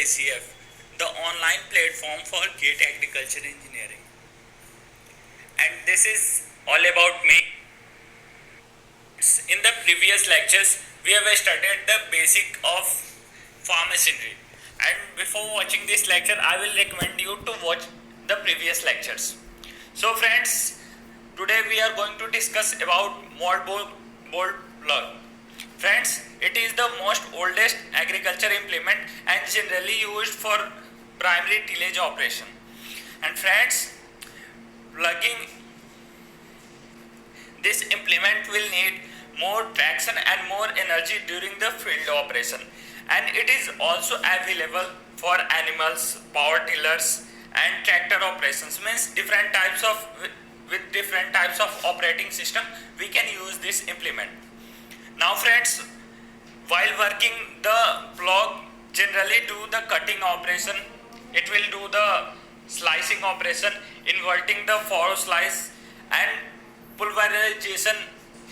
ACF, the online platform for GATE Agriculture Engineering. And this is all about me. In the previous lectures, we have studied the basic of farm machinery. And before watching this lecture, I will recommend you to watch the previous lectures. So friends, today we are going to discuss about moldboard plug. Friends, it is the most oldest agriculture implement and generally used for primary tillage operation. And friends, plugging this implement will need more traction and more energy during the field operation, and it is also available for animals, power tillers and tractor operations. Means different types of with different types of operating system we can use this implement. Now friends, while working the plug generally do the cutting operation, it will do the slicing operation, inverting the furrow slice and pulverization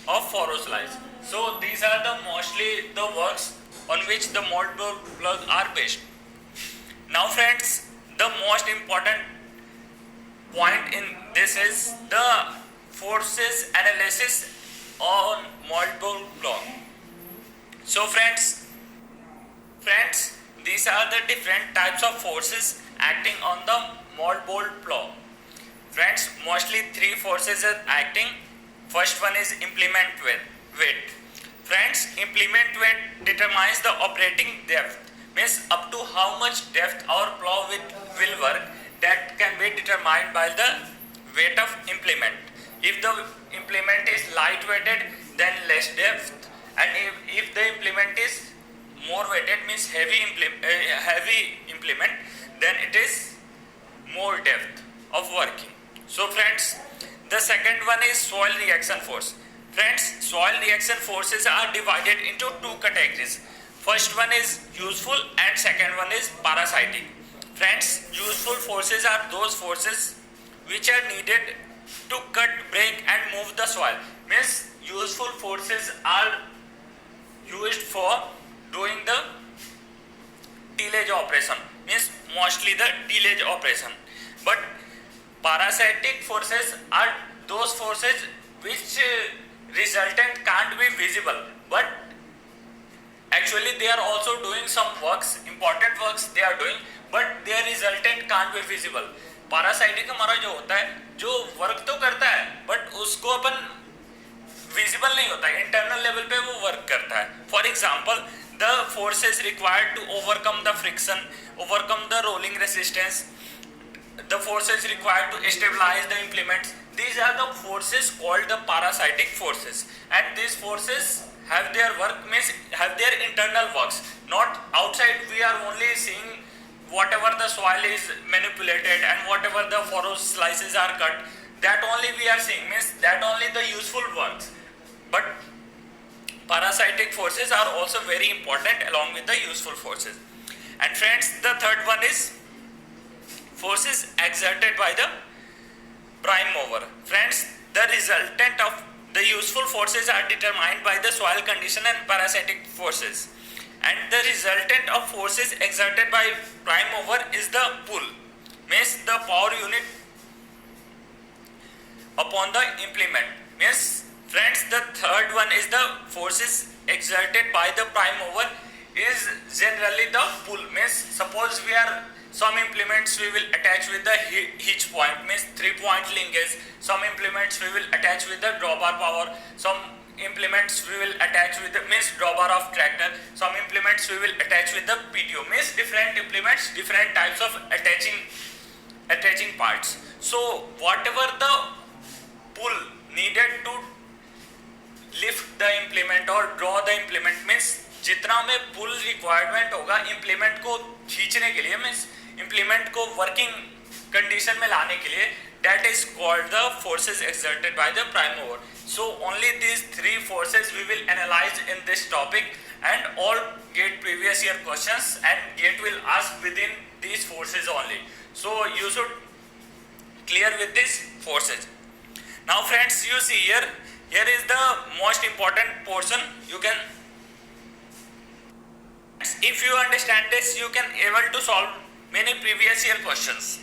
of furrow slice. So these are the mostly the works on which the moldboard plug are based. Now friends, the most important point in this is the forces analysis on moldboard plug. So friends, these are the different types of forces acting on the moldboard plug. Friends, mostly three forces are acting. First one is implement weight. Friends, implement weight determines the operating depth. Means up to how much depth our plow will work, that can be determined by the weight of implement. If the implement is light weighted, then less depth, and if the implement is more weighted, means heavy implement, then it is more depth of working. So friends, the second one is soil reaction force. Friends, soil reaction forces are divided into two categories. First one is useful and second one is parasitic. Friends, useful forces are those forces which are needed to cut, break and move the soil. Means useful forces are used for doing the tillage operation. Means mostly the tillage operation. But parasitic forces are those forces which resultant can't be visible, but actually they are also doing some works, important works they are doing, but their resultant can't be visible. Parasitic हमारा जो होता है, जो work तो करता है but उसको अपन visible नहीं होता है, इंटरनल लेवल पे वो वर्क करता है. For example, the forces required to overcome the friction, overcome the rolling resistance, the forces required to stabilize the implements. These are the forces called the parasitic forces, and these forces have their work, means have their internal works. Not outside, we are only seeing whatever the soil is manipulated and whatever the furrow slices are cut, that only we are seeing, means that only the useful works. But parasitic forces are also very important along with the useful forces. And friends, the third one is forces exerted by the prime mover. Friends, the resultant of the useful forces are determined by the soil condition and parasitic forces, and the resultant of forces exerted by prime mover is the pull, means the power unit upon the implement. Means friends, the third one is the forces exerted by the prime mover is generally the pull. Means suppose we are some implements we will attach with the hitch point, means 3-point linkage. Some implements we will attach with the drawbar power. Some implements we will attach with the means drawbar of tractor. Some implements we will attach with the PTO. Means different implements, different types of attaching parts. So whatever the pull needed to lift the implement or draw the implement, means जितना में पुल requirement होगा implement को खींचने के लिए, means implement को working condition में लाने के लिए, that is called the forces exerted by the prime mover. So only these three forces we will analyze in this topic, and all GATE previous year questions and GATE will ask within these forces only. So you should clear with these forces. Now friends, you see here is the most important portion. You can If you understand this, you can able to solve many previous year questions.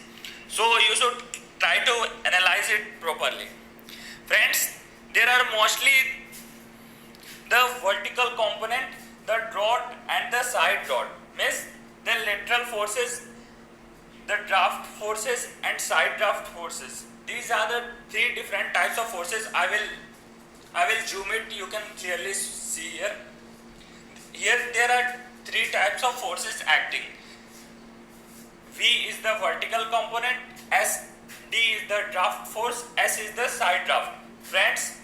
So you should try to analyze it properly. Friends, there are mostly the vertical component, the dot and the side dot. Means the lateral forces, the draft forces and side draft forces. These are the three different types of forces. I will zoom it. You can clearly see here. Here there are three types of forces acting. V is the vertical component, S, D is the draft force, S is the side draft. Friends,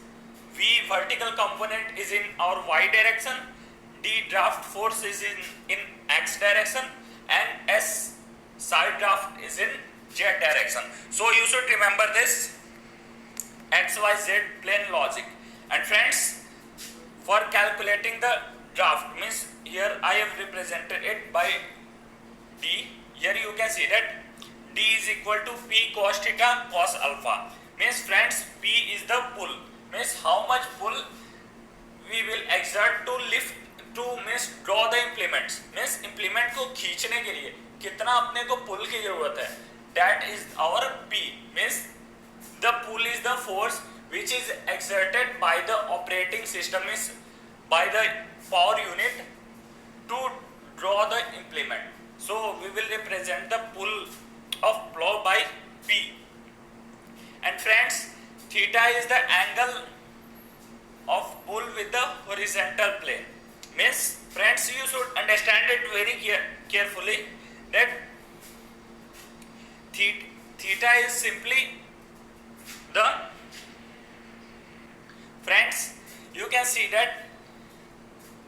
V vertical component is in our Y direction, D draft force is in X direction, and S side draft is in Z direction. So you should remember this XYZ plane logic. And friends, for calculating the draft, means here I have represented it by D. Here you can see that D is equal to P cos theta cos alpha. Means friends, P is the pull. Means how much pull we will exert to lift to means draw the implements. Means implement को खींचने के लिए कितना अपने को pull की जरूरत है. That is our P. Means the pull is the force which is exerted by the operating system, is by the power unit to draw the implement. So we will represent the pull of plow by P. And friends, theta is the angle of pull with the horizontal plane. Means friends, you should understand it very carefully that theta is simply the, friends, you can see that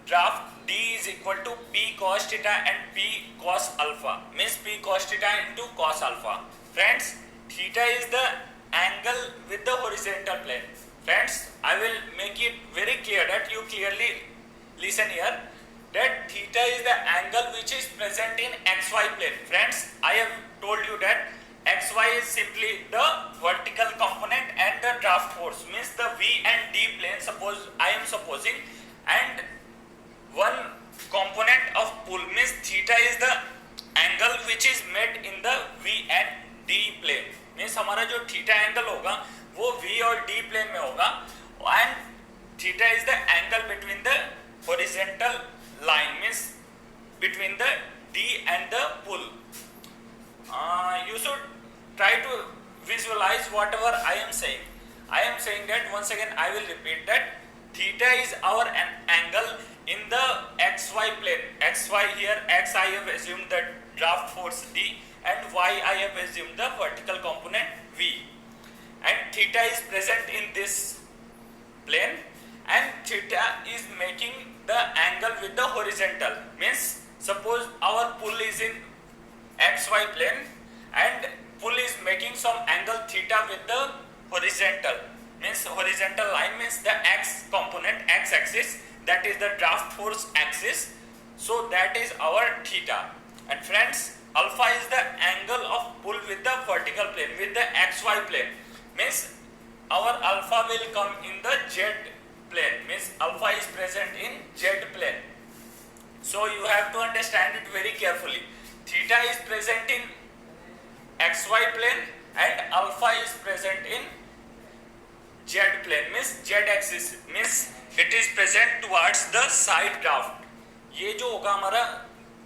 draft D is equal to P cos theta and P cos alpha. Means P cos theta into cos alpha. Friends, theta is the angle with the horizontal plane. Friends, I will make it very clear that you clearly listen here, that theta is the angle which is present in XY plane. Friends, I have told you that XY is simply the vertical component and the draft force. Means the V and D plane, suppose I am supposing, and one component of pull, means theta is the angle which is made in the V and D plane. Means हमारा जो theta angle होगा वो V और D plane में होगा, and theta is the angle between the horizontal line, means between the D and the pull. You should try to visualize whatever I am saying. I am saying that once again I will repeat that theta is our angle in the XY plane. XY here, X I have assumed the draft force D, and Y I have assumed the vertical component V. And theta is present in this plane, and theta is making the angle with the horizontal. Means suppose our pull is in XY plane and pull is making some angle theta with the horizontal. Means horizontal line means the X component, X axis, that is the draft force axis. So that is our theta. And friends, alpha is the angle of pull with the vertical plane, with the XY plane. Means our alpha will come in the Z plane. Means alpha is present in Z plane. So you have to understand it very carefully. Theta is present in XY plane and alpha is present in Z plane, means Z axis, means it is present towards the side draft. ये जो होगा हमारा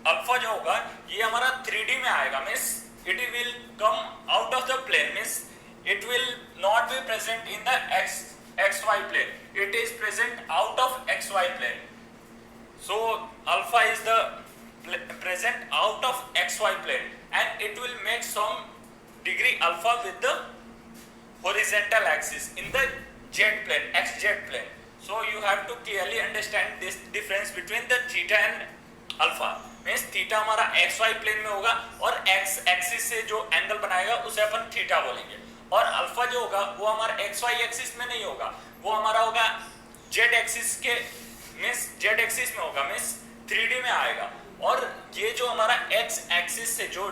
alpha जो होगा ये हमारा 3D में आएगा, means it will come out of the plane, means it will not be present in the XY plane. It is present out of XY plane. So alpha is the present out of XY plane, and it will make some degree alpha with the horizontal axis in the Z plane, XZ plane. So you have to clearly understand this difference between the theta and alpha. Means theta हमारा XY plane में होगा और X axis से जो angle बनाएगा उसे अपन theta बोलेंगे, और अल्फा जो होगा वो हमारा XY एक्सिस में नहीं होगा, वो हमारा होगा Z एक्सिस के, मीन्स Z एक्सिस में होगा, मीन्स 3D में आएगा, और ये जो हमारा X एक्सिस से जो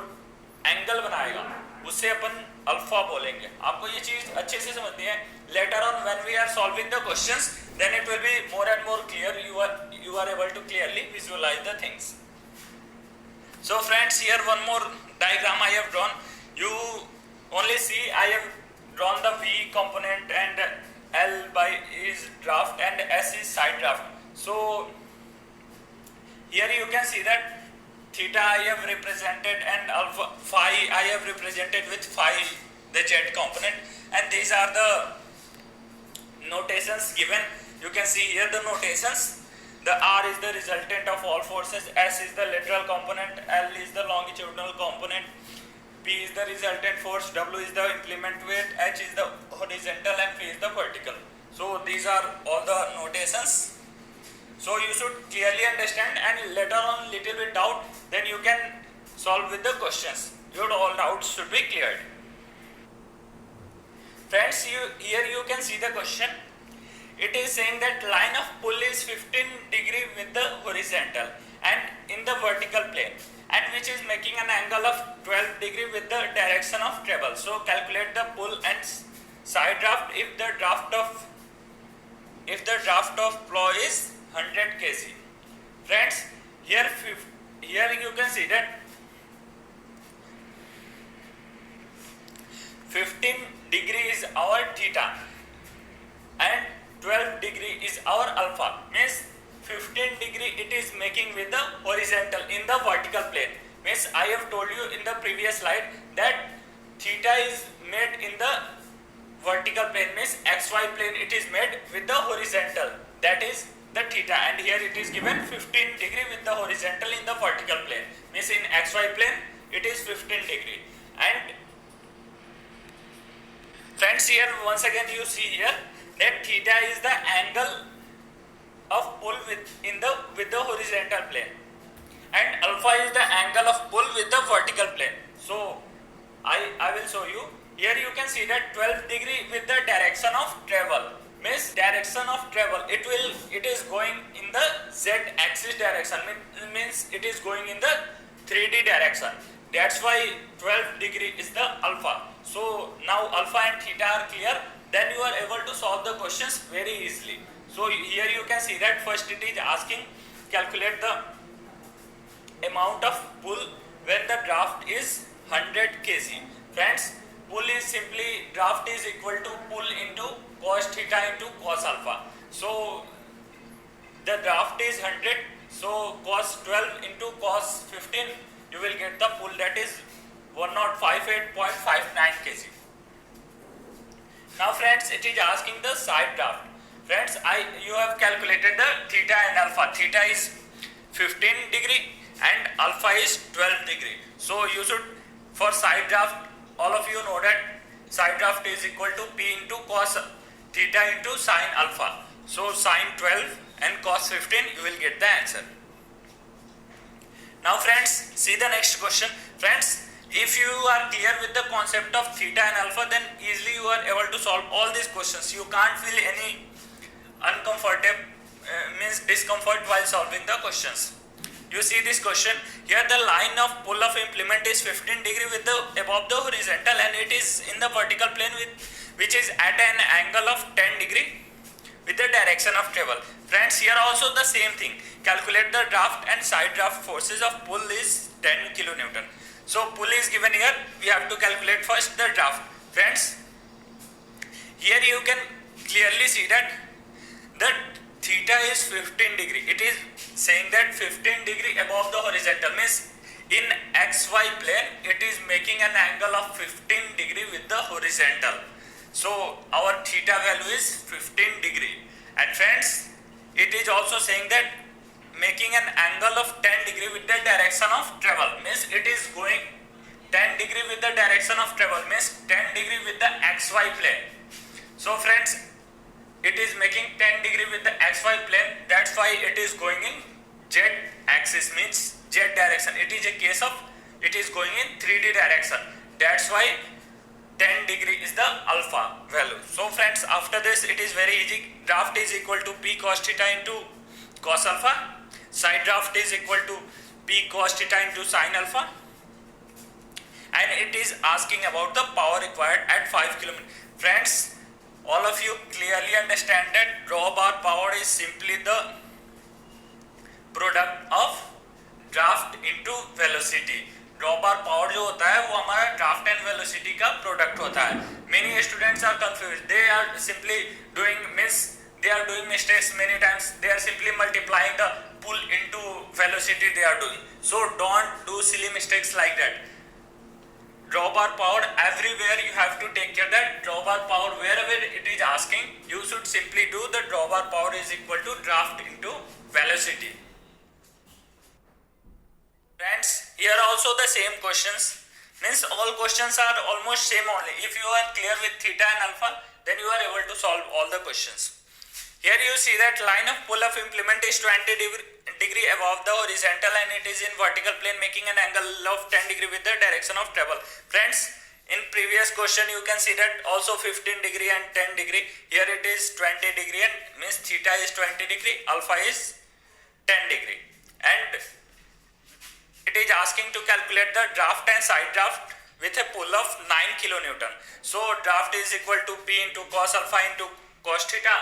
एंगल बनाएगा उसे अपन अल्फा बोलेंगे. आपको ये चीज अच्छे से समझनी है. Later on when we are solving the questions, then it will be more and more clear. You are able to clearly visualize the things. So friends, here one more diagram I have drawn. You only see I have drawn the V component and L by is draft and S is side draft. So here you can see that theta I have represented and alpha phi I have represented with phi, the Z component, and these are the notations given. You can see here the notations. The R is the resultant of all forces, S is the lateral component, L is the longitudinal component, P is the resultant force, W is the implement weight, H is the horizontal, and P is the vertical. So these are all the notations. So you should clearly understand, and later on little bit doubt, then you can solve with the questions. Your all doubts should be cleared. Friends, here you can see the question. It is saying that line of pull is 15 degree with the horizontal and in the vertical plane, and which is making an angle of 12 degree with the direction of travel. So calculate the pull and side draft if the draft of plow is 100 kg. Friends, here you can see that 15 degree is our theta and 12 degree is our alpha. Means 15 degree it is making with the horizontal in the vertical plane. Means I have told you in the previous slide that theta is made in the vertical plane, means xy plane it is made with the horizontal, that is the theta, and here it is given 15 degree with the horizontal in the vertical plane, means in xy plane it is 15 degree. And friends, here once again you see here that theta is the angle of pull with the horizontal plane, and alpha is the angle of pull with the vertical plane. So I will show you. Here you can see that 12 degree with the direction of travel, means direction of travel it is going in the z axis direction, means it is going in the 3D direction. That's why 12 degree is the alpha. So now alpha and theta are clear, then you are able to solve the questions very easily. So here you can see that first it is asking calculate the amount of pull when the draft is 100 kg. Friends, pull is simply draft is equal to pull into cos theta into cos alpha. So the draft is 100, so cos 12 into cos 15, you will get the pull, that is 1058.59 kg. Now friends, it is asking the side draft. Friends, you have calculated the theta and alpha. Theta is 15 degree and alpha is 12 degree. So you should, for side draft, all of you know that side draft is equal to P into cos theta into sin alpha. So sin 12 and cos 15, you will get the answer. Now friends, see the next question. Friends, if you are clear with the concept of theta and alpha, then easily you are able to solve all these questions. You can't feel any means discomfort while solving the questions. You see this question, here the line of pull of implement is 15 degree with the above the horizontal, and it is in the vertical plane which is at an angle of 10 degree with the direction of travel. Friends, here also the same thing. Calculate the draft and side draft forces of pull is 10 kilonewton. So pull is given here, we have to calculate first the draft. Friends, here you can clearly see that the theta is 15 degree. It is saying that 15 degree above the horizontal, means in xy plane it is making an angle of 15 degree with the horizontal. So our theta value is 15 degree. And friends, it is also saying that making an angle of 10 degree with the direction of travel, means it is going 10 degree with the direction of travel, means 10 degree with the xy plane. So friends, it is making 10 degree with the xy plane, that's why it is going in z axis, means z direction. It is a case of it is going in 3D direction, that's why 10 degree is the alpha value. So friends, after this it is very easy. Draft is equal to P cos theta into cos alpha, side draft is equal to P cos theta into sin alpha, and it is asking about the power required at 5 km. Friends, all of you clearly understand that draw bar power is simply the product of draft into velocity. Drawbar power जो होता है वो हमारा draft and velocity का product होता है। Many students are confuse, they are simply doing they are doing mistakes many times, they are simply multiplying the pull into velocity they are doing. So don't do silly mistakes like that. Draw bar power, everywhere you have to take care that draw bar power, wherever it is asking, you should simply do the draw bar power is equal to draft into velocity. Friends, here also the same questions, means all questions are almost same only. If you are clear with theta and alpha, then you are able to solve all the questions. Here you see that line of pull of implement is 20 degree above the horizontal and it is in vertical plane making an angle of 10 degree with the direction of travel. Friends, in previous question you can see that also 15 degree and 10 degree. Here it is 20 degree and means theta is 20 degree, alpha is 10 degree. And it is asking to calculate the draft and side draft with a pull of 9 kilonewton. So draft is equal to P into cos alpha into cos theta,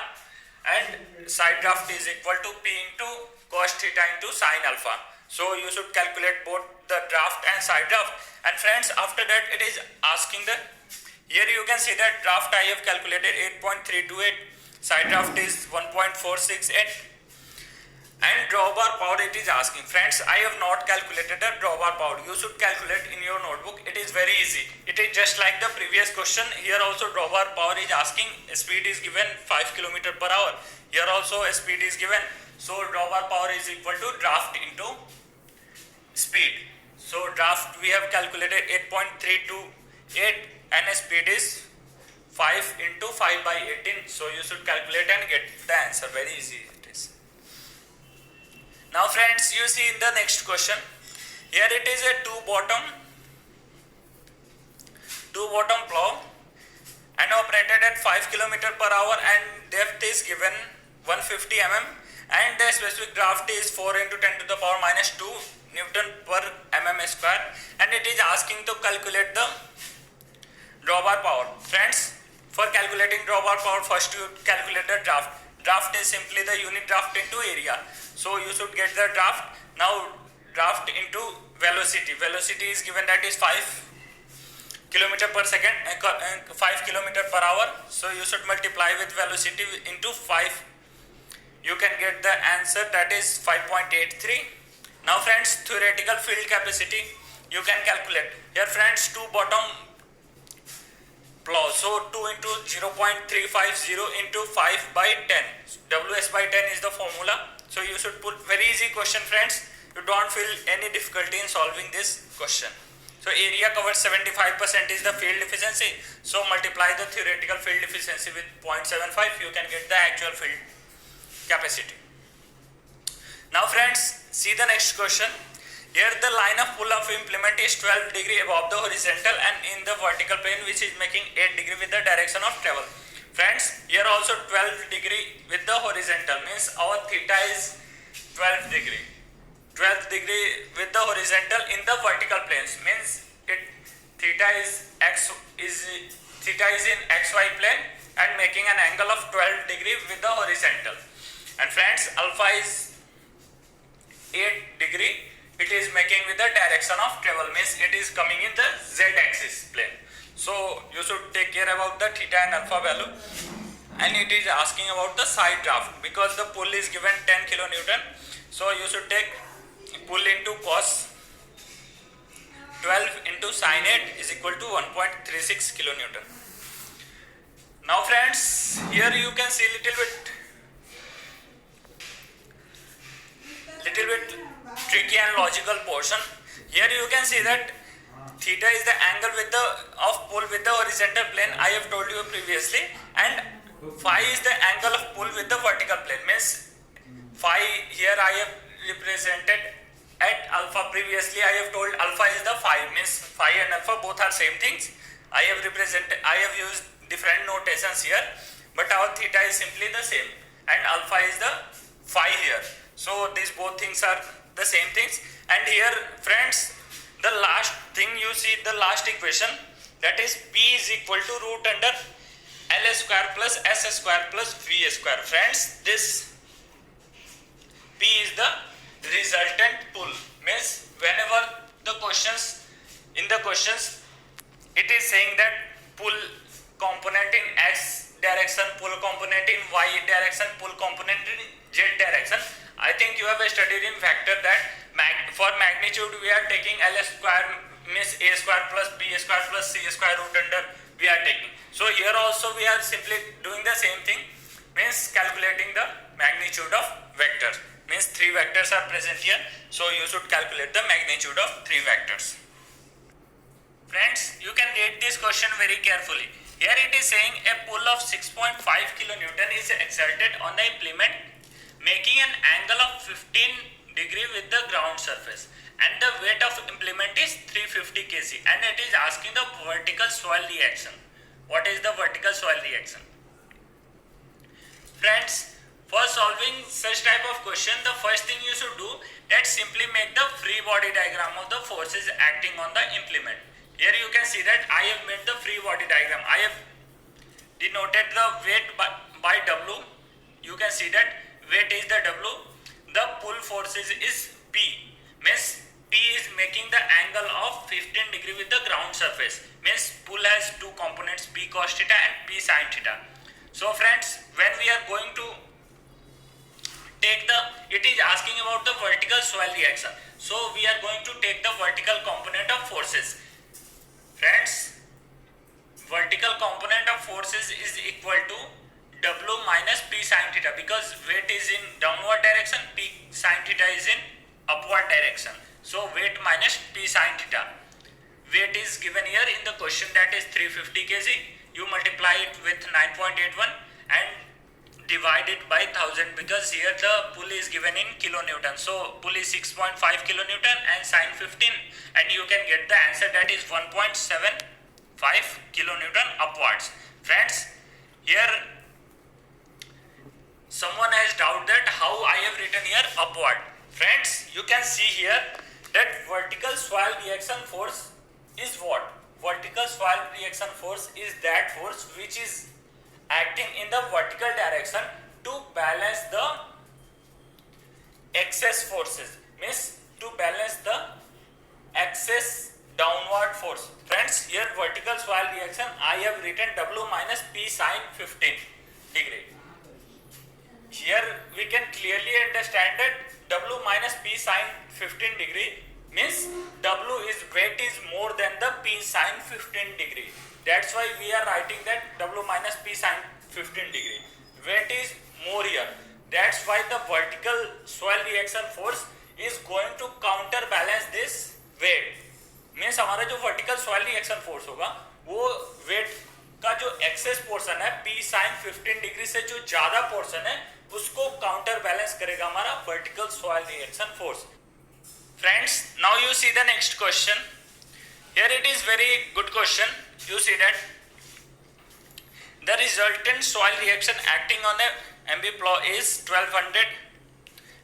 and side draft is equal to P into cos theta into sin alpha. So you should calculate both the draft and side draft. And friends, after that it is asking the, here you can see that draft I have calculated 8.328, side draft is 1.468, and draw bar power it is asking. Friends, I have not calculated the draw bar power. You should calculate in your notebook. It is very easy. It is just like the previous question. Here also draw bar power is asking, speed is given 5 km per hour. Here also speed is given. So draw bar power is equal to draft into speed. So draft we have calculated 8.328 and speed is 5 into 5 by 18. So you should calculate and get the answer. Very easy it is. Now friends, you see in the next question, here it is a two bottom plow and operated at 5 km per hour and depth is given 150 mm and the specific draft is 4 into 10 to the power minus 2 Newton per mm square, and it is asking to calculate the draw bar power. Friends, for calculating draw bar power, first you calculate the draft. Draft is simply the unit draft into area. So you should get the draft. Now draft into velocity. Velocity is given, that is 5 km per second, 5 km per hour. So you should multiply with velocity into 5. You can get the answer, that is 5.83. Now friends, theoretical field capacity you can calculate. Here friends, two bottom plow. So 2 into 0.350 into 5 by 10. WS by 10 is the formula. So you should put, very easy question friends. You don't feel any difficulty in solving this question. So area covered 75% is the field efficiency. So multiply the theoretical field efficiency with 0.75. You can get the actual field capacity. Now friends, see the next question. Here the line of pull of implement is 12 degree above the horizontal and in the vertical plane, which is making 8 degree with the direction of travel. Friends, here also 12 degree with the horizontal, means our theta is 12 degree. 12 degree with the horizontal in the vertical planes, means theta is in xy plane and making an angle of 12 degree with the horizontal. And friends, alpha is 8 degree. It is making with the direction of travel, means it is coming in the z-axis plane. So you should take care about the theta and alpha value. And it is asking about the side draft, because the pull is given 10 kilonewton. So you should take pull into cos 12 into sin 8 is equal to 1.36 kilonewton. Now friends, here you can see little bit tricky and logical portion. Here you can see that theta is the angle with the of pull with the horizontal plane, I have told you previously, and phi is the angle of pull with the vertical plane, means phi here I have represented at alpha. Previously I have told alpha is the phi, means phi and alpha both are same things. I have used different notations here, but our theta is simply the same and alpha is the phi here. So these both things are the same things. And here friends, the last thing you see, the last equation, that is P is equal to root under L square plus S square plus V square. Friends, this P is the resultant pull, Means whenever the questions it is saying that pull component in x direction, pull component in y direction, pull component in z direction. I think you have studied in vector that for magnitude we are taking L square, means a square plus b square plus c square root under we are taking. So here also we are simply doing the same thing, means calculating the magnitude of vectors. Means 3 vectors are present here, so you should calculate the magnitude of 3 vectors. Friends, you can read this question very carefully. Here it is saying a pull of 6.5 kilonewton is exerted on the implement making an angle of 15 degree with the ground surface, and the weight of implement is 350 kg, and it is asking the vertical soil reaction. What is the vertical soil reaction? Friends, for solving such type of question, the first thing you should do, that simply make the free body diagram of the forces acting on the implement. Here you can see that I have made the free body diagram. I have denoted the weight by W. You can see that weight is the W. The pull forces is P. Means P is making the angle of 15 degree with the ground surface. Means pull has two components, P cos theta and P sin theta. So friends, when we are going to take it is asking about the vertical soil reaction. So we are going to take the vertical component of forces. Friends, vertical component of forces is equal to W minus P sin theta, because weight is in downward direction, P sin theta is in upward direction. So weight minus P sin theta. Weight is given here in the question, that is 350 kg. You multiply it with 9.81 and divide it by 1000, because here the pull is given in kilonewton. So pull is 6.5 kilonewton and sin 15, and you can get the answer, that is 1.75 kilonewton upwards. Friends, here someone has doubt that how I have written here upward. Friends, you can see here that vertical soil reaction force is what? Vertical soil reaction force is that force which is acting in the vertical direction to balance the excess forces, means to balance the excess downward force. Friends, here vertical soil reaction I have written W minus P sin 15 degree. Here we can clearly understand that W minus P sin 15 degree means W is weight is more than the P sin 15 degree. That's why we are writing that W minus P sin 15 degree. Weight is more here. That's why the vertical soil reaction force is going to counterbalance this weight. Means हमारा जो vertical soil reaction force होगा वो weight का जो excess portion है P sin 15 degree से जो ज़्यादा portion है उसको counterbalance करेगा हमारा vertical soil reaction force. Friends, now you see the next question. Here it is very good question. You see that the resultant soil reaction acting on a MB plow is 1200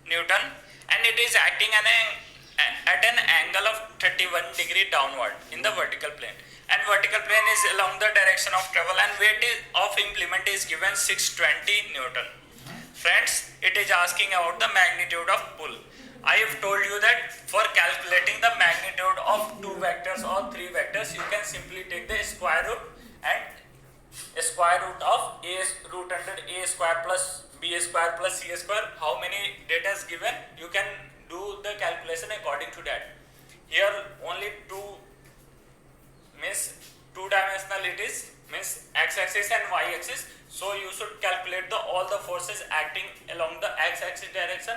Newton, and it is acting at an angle of 31 degree downward in the vertical plane, and vertical plane is along the direction of travel, and weight of implement is given 620 Newton. Friends, it is asking about the magnitude of pull. I have told you that for calculating the magnitude of 2 vectors or 3 vectors, you can simply take the square root and square root of a root under a square plus b square plus c square. How many data is given, you can do the calculation according to that. Here only 2 means 2-dimensional it is, means x-axis and y-axis. So you should calculate all the forces acting along the x-axis direction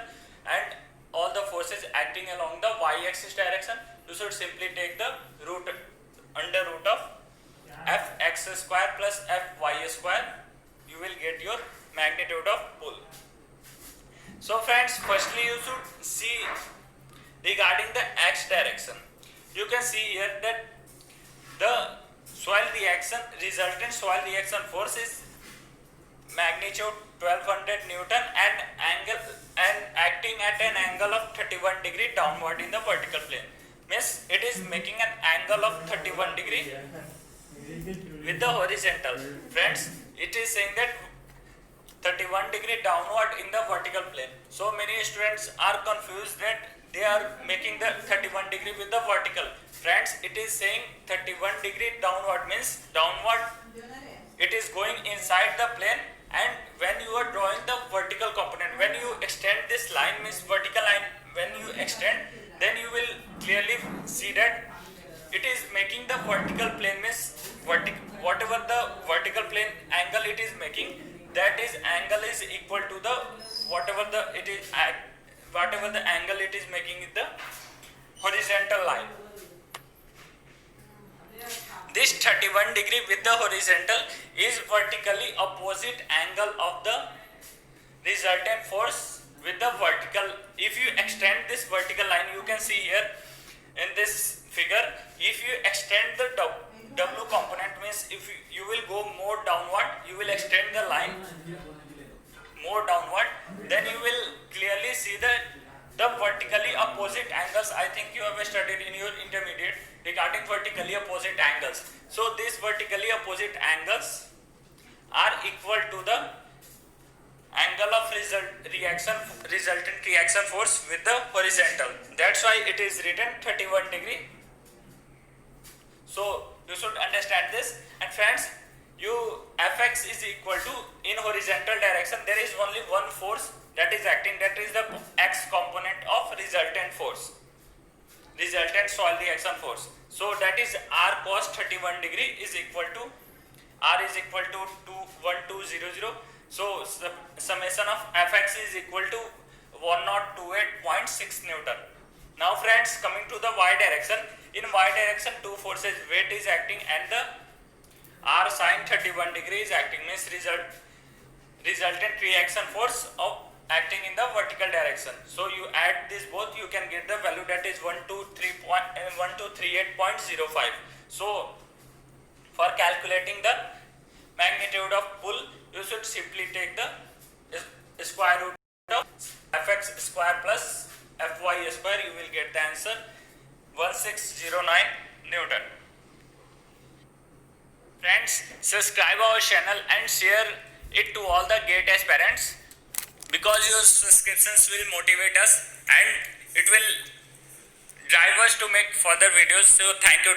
and all the forces acting along the y-axis direction. You should simply take the root under root of fx square plus fy square. You will get your magnitude of pull. So friends, firstly you should see regarding the x direction. You can see here that the soil reaction, resultant soil reaction force is magnitude 1200 Newton and angle and acting at an angle of 31 degree downward in the vertical plane. Means it is making an angle of 31 degree with the horizontal. Friends, it is saying that 31 degree downward in the vertical plane. So many students are confused that they are making the 31 degree with the vertical. Friends, it is saying 31 degree downward means downward, it is going inside the plane, and when you are drawing the vertical component, when you extend this line means vertical line, when you extend, then you will clearly see that it is making the vertical plane means whatever the vertical plane angle it is making, that is angle is equal to the whatever the it is whatever the angle it is making in the horizontal line. This 31 degree with the horizontal is vertically opposite angle of the resultant force with the vertical. If you extend this vertical line, you can see here in this figure, if you extend the W component means if you will go more downward, you will extend the line more downward, then you will clearly see the vertically opposite angles. I think you have studied in your intermediate regarding vertically opposite angles. So these vertically opposite angles are equal to the angle of resultant reaction force with the horizontal. That's why it is written 31 degree. So you should understand this. And friends, Fx is equal to, in horizontal direction there is only one force that is acting, that is the x component of resultant force, resultant soil reaction force. So that is r cos 31 degree is equal to, r is equal to 1200. So summation of Fx is equal to 1028.6 Newton. Now friends, coming to the y direction, in y direction two forces, weight is acting and the r sin 31 degree is acting, means resultant reaction force of acting in the vertical direction. So you add this both, you can get the value, that is 1238.05. So for calculating the magnitude of pull, you should simply take the square root of Fx square plus Fy square, you will get the answer 1609 Newton. Friends, subscribe our channel and share it to all the GATE aspirants, because your subscriptions will motivate us and it will drive us to make further videos. So thank you.